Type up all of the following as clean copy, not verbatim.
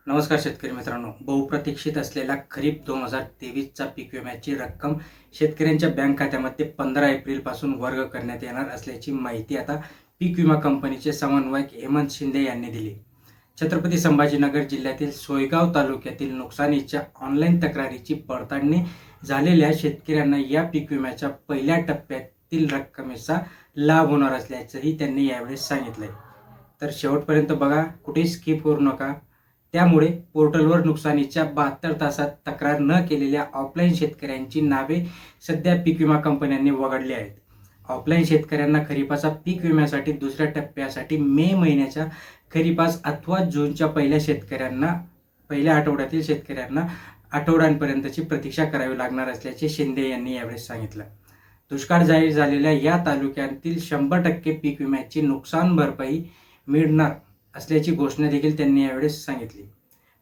नमस्कार शेतकरी मित्रांनो, बहुप्रतीक्षित असलेला खरीप 2023चा पीक विम्याची रक्कम शेतकऱ्यांच्या बँक खात्यामध्ये 15 एप्रिलपासून वर्ग करण्यात येणार असल्याची माहिती आता पीक विमा कंपनीचे समन्वयक हेमंत शिंदे यांनी दिली. छत्रपती संभाजीनगर जिल्ह्यातील सोयगाव तालुक्यातील नुकसानीच्या ऑनलाईन तक्रारीची पडताळणी झालेल्या शेतकऱ्यांना या पीक विम्याच्या पहिल्या टप्प्यातील रक्कमेचा लाभ होणार असल्याचंही त्यांनी यावेळेस सांगितलंय. तर शेवटपर्यंत बघा, कुठेही स्किप करू नका. त्यामुळे पोर्टलवर नुकसानीच्या 72 तासात तक्रार न केलेल्या ऑफलाईन शेतकऱ्यांची नावे सध्या पीक विमा कंपन्यांनी वगळली आहेत. ऑफलाईन शेतकऱ्यांना खरीपाचा पीक विम्यासाठी दुसऱ्या टप्प्यासाठी मे महिन्याच्या खरीपास अथवा जूनच्या पहिल्या आठवड्यातील शेतकऱ्यांना आठवड्यांपर्यंतची प्रतीक्षा करावी लागणार असल्याचे शिंदे यांनी यावेळी सांगितलं. दुष्काळ जाहीर झालेल्या या तालुक्यातील 100% पीक विम्याची नुकसान भरपाई मिळणार असल्याची घोषणा देखील त्यांनी यावेळेस सांगितली.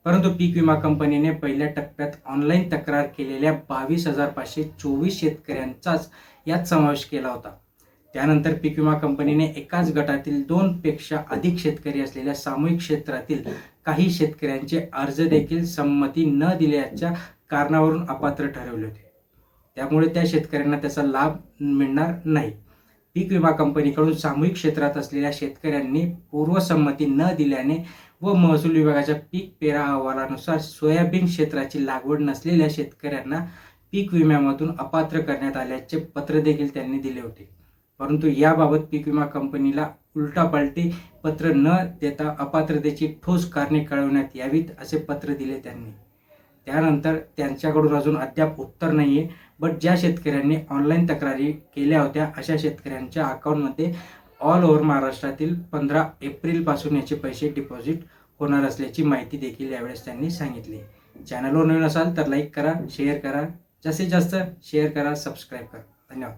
परंतु पीक विमा कंपनीने पहिल्या टप्प्यात ऑनलाईन तक्रार केलेल्या 22,524 शेतकऱ्यांचाच यात समावेश केला होता. त्यानंतर पीक विमा कंपनीने एकाच गटातील 2 पेक्षा अधिक शेतकरी असलेल्या सामूहिक क्षेत्रातील काही शेतकऱ्यांचे अर्ज देखील संमती न दिल्याच्या कारणावरून अपात्र ठरवले होते. त्यामुळे त्या शेतकऱ्यांना त्याचा लाभ मिळणार नाही. पीक विमा कंपनीकडून सामूहिक क्षेत्रात असलेल्या शेतकऱ्यांनी पूर्वसंमती न दिल्याने व महसूल विभागाच्या पीक पेरा अहवालानुसार सोयाबीन क्षेत्राची लागवड नसलेल्या शेतकऱ्यांना पीक विम्यामधून अपात्र करण्यात आल्याचे पत्र देखील त्यांनी दिले होते. परंतु याबाबत पीक विमा कंपनीला उलटापालटी पत्र न देता अपात्रतेची ठोस कारणे कळवण्यात यावीत असे पत्र दिले त्यांनी. त्यानंतर त्यांच्याकडून अजून अद्याप उत्तर नाहीये. बट ज्या शेतकऱ्यांनी ऑनलाईन तक्रारी केल्या होत्या अशा शेतकऱ्यांच्या अकाउंटमध्ये ऑल ओव्हर महाराष्ट्रातील 15 एप्रिलपासून याचे पैसे डिपॉझिट होणार असल्याची माहिती देखील यावेळेस त्यांनी सांगितली. चॅनलवर नवीन असाल तर लाईक करा, शेअर करा, जास्तीत जास्त शेअर करा, सबस्क्राईब करा. धन्यवाद.